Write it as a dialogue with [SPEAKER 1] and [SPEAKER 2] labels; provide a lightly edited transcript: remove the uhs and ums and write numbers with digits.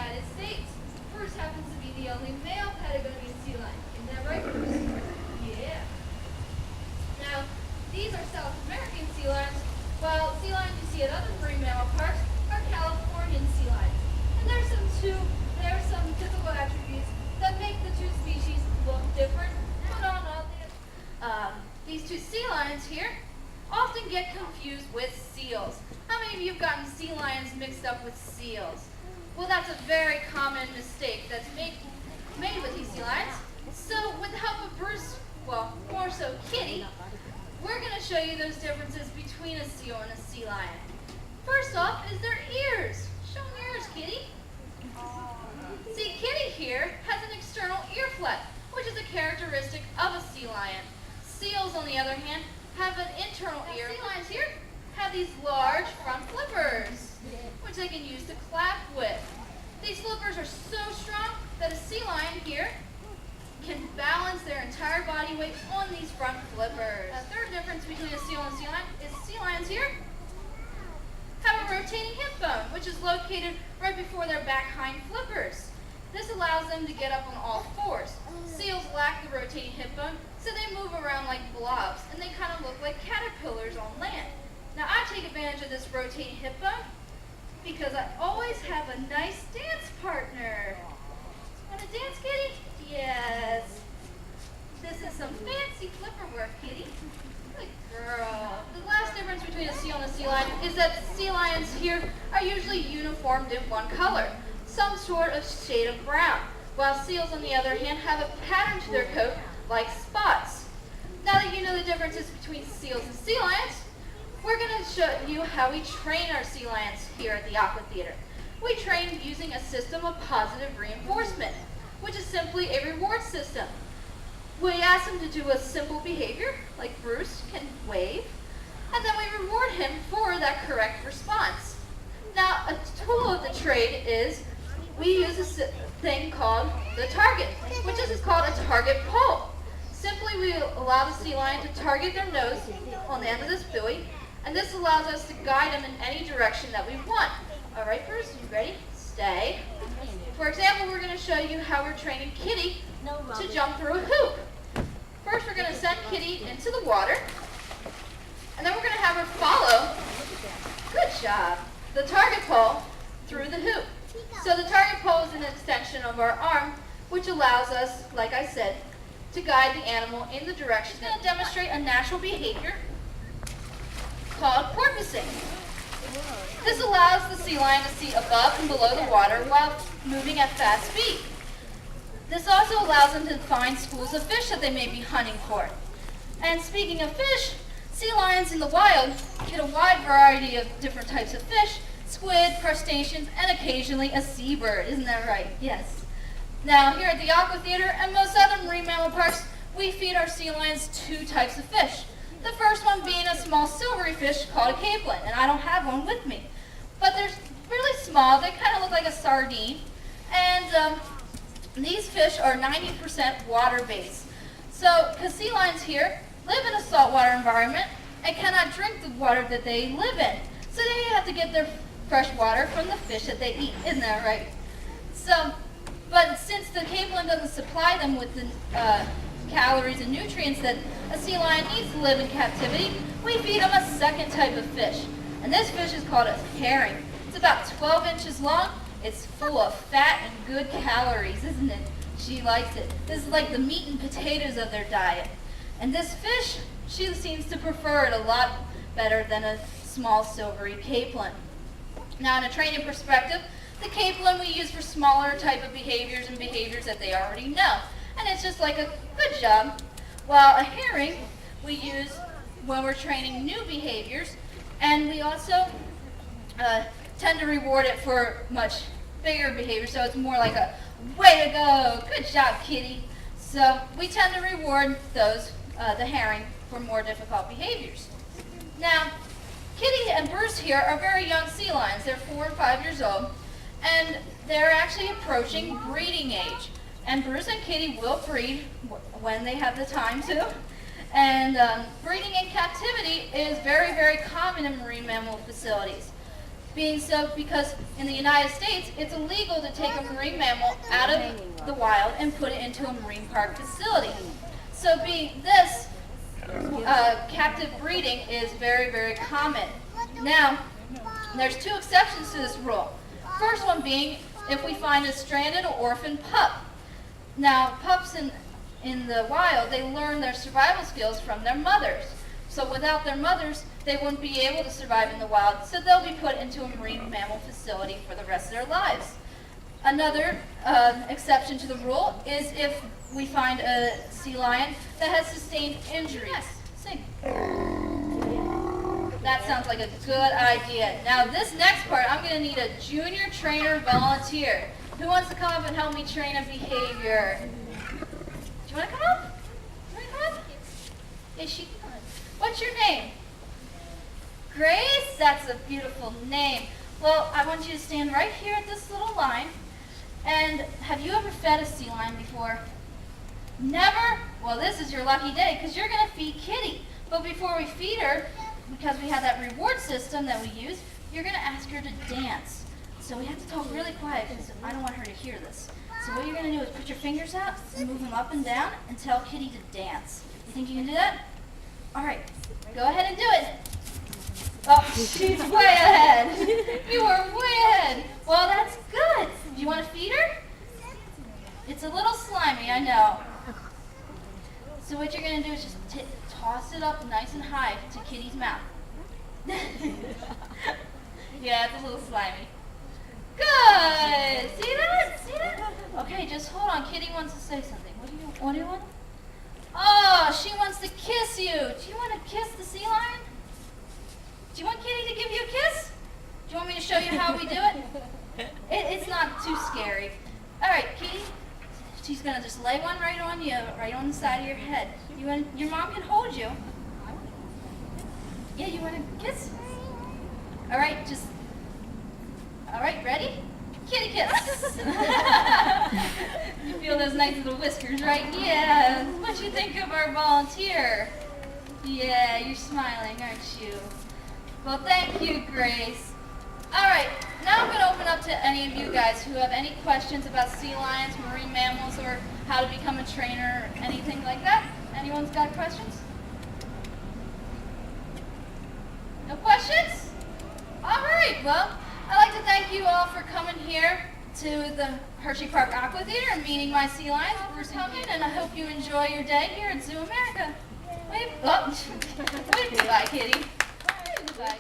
[SPEAKER 1] United States. Bruce happens to be the only male Patagonian sea lion. Isn't that right, Bruce? Yeah. Now, these are South American sea lions, while sea lions you see at other marine mammal parks are Californian sea lions. And there are some typical attributes that make the two species look different, but on these two sea lions here often get confused with seals. How many of you have gotten sea lions mixed up with seals? Well, that's a very common mistake that's made with these sea lions. So with the help of Bruce, well, more so Kitty, we're going to show you those differences between a seal and a sea lion. First off is their ears. Show them your ears, Kitty. See, Kitty here has an external ear flap, which is a characteristic of a sea lion. Seals, on the other hand, have an internal ear. Sea lions here have these large front flippers, which they can use to clap with. These flippers are so strong that a sea lion here can balance their entire body weight on these front flippers. A third difference between a seal and a sea lion is sea lions here have a rotating hip bone, which is located right before their back hind flippers. This allows them to get up on all fours. Seals lack the rotating hip bone, so they move around like blobs, and they kind of look like caterpillars on land. Now, I take advantage of this rotating hip bone because I always have a nice dance partner. Want to dance, Kitty? Yes. This is some fancy flipper work, Kitty. Good girl. The last difference between a seal and a sea lion is that sea lions here are usually uniformed in one color, some sort of shade of brown, while seals, on the other hand, have a pattern to their coat like spots. Now that you know the differences between seals and sea lions, we're going to show you how we train our sea lions here at the Aqua Theater. We train using a system of positive reinforcement, which is simply a reward system. We ask them to do a simple behavior, like Bruce can wave, and then we reward him for that correct response. Now, a tool of the trade is we use a thing called the target, which is called a target pull. Simply, we allow the sea lion to target their nose on the end of this buoy, and this allows us to guide them in any direction that we want. All right, Bruce, you ready? Stay. For example, we're going to show you how we're training Kitty to jump through a hoop. First, we're going to send Kitty into the water, and then we're going to have her follow, good job, the target pole through the hoop. So the target pole is an extension of our arm, which allows us, like I said, to guide the animal in the direction. We're going to demonstrate a natural behavior called porpoising. This allows the sea lion to see above and below the water while moving at fast speed. This also allows them to find schools of fish that they may be hunting for. And speaking of fish, sea lions in the wild get a wide variety of different types of fish, squid, crustaceans, and occasionally a seabird. Isn't that right? Yes. Now, here at the Aqua Theater and most other marine mammal parks, we feed our sea lions two types of fish. The first one being a small silvery fish called a capelin, and I don't have one with me. But they're really small. They kind of look like a sardine. And these fish are 90% water-based. So, because sea lions here live in a saltwater environment and cannot drink the water that they live in. So they have to get their fresh water from the fish that they eat. Isn't that right? So, but since the capelin doesn't supply them with the calories and nutrients that a sea lion needs to live in captivity, we feed them a second type of fish. And this fish is called a herring. It's about 12 inches long. It's full of fat and good calories, isn't it? She likes it. This is like the meat and potatoes of their diet. And this fish, she seems to prefer it a lot better than a small silvery capelin. Now, in a training perspective, the capelin we use for smaller type of behaviors and behaviors that they already know. And it's just like a good job. While a herring we use when we're training new behaviors, and we also tend to reward it for much bigger behavior, so it's more like a way to go, good job, Kitty. So we tend to reward those, the herring, for more difficult behaviors. Now, Kitty and Bruce here are very young sea lions. They're 4 and 5 years old, and they're actually approaching breeding age. And Bruce and Kitty will breed when they have the time to. And breeding in captivity is very, very common in marine mammal facilities. being so because in the United States, it's illegal to take a marine mammal out of the wild and put it into a marine park facility. So this captive breeding is very, very common. Now, there's 2 exceptions to this rule. First one being if we find a stranded or orphaned pup. Now, pups in the wild, they learn their survival skills from their mothers. So without their mothers, they wouldn't be able to survive in the wild, so they'll be put into a marine mammal facility for the rest of their lives. Another exception to the rule is if we find a sea lion that has sustained injuries. Sing. That sounds like a good idea. Now this next part, I'm going to need a junior trainer volunteer. Who wants to come up and help me train a behavior? Do you want to come up? You want to come up? Yeah, she can come up. What's your name? Grace? That's a beautiful name. Well, I want you to stand right here at this little line. And have you ever fed a sea lion before? Never? Well, this is your lucky day because you're going to feed Kitty. But before we feed her, because we have that reward system that we use, you're going to ask her to dance. So we have to talk really quiet because I don't want her to hear this. So what you're going to do is put your fingers out and move them up and down and tell Kitty to dance. You think you can do that? All right, go ahead and do it. Oh, she's way ahead. You are way ahead. Well, that's good. Do you want to feed her? It's a little slimy, I know. So what you're going to do is just toss it up nice and high to Kitty's mouth. Yeah, it's a little slimy. Good. See that? See that? Okay, just hold on. Kitty wants to say something. What do you want? Oh, she wants to kiss you. Do you want to kiss the sea lion? Do you want Kitty to give you a kiss? Do you want me to show you how we do it? It's not too scary. All right, Kitty. She's going to just lay one right on you, right on the side of your head. Your mom can hold you. Yeah, you want to kiss? All right, ready? Kitty kiss. You feel those nice little whiskers, right? Yeah. What you think of our volunteer? Yeah, you're smiling, aren't you? Well, thank you, Grace. All right, now I'm going to open up to any of you guys who have any questions about sea lions, marine mammals, or how to become a trainer, or anything like that. Anyone's got questions? No questions? All right, well, I'd like to thank you all for coming here to the Hershey Park Aqua Theater and meeting my sea lions, Bruce and Kit, and I hope you enjoy your day here at Zoo America. Wave, oh, wave goodbye, Kitty. Wave goodbye.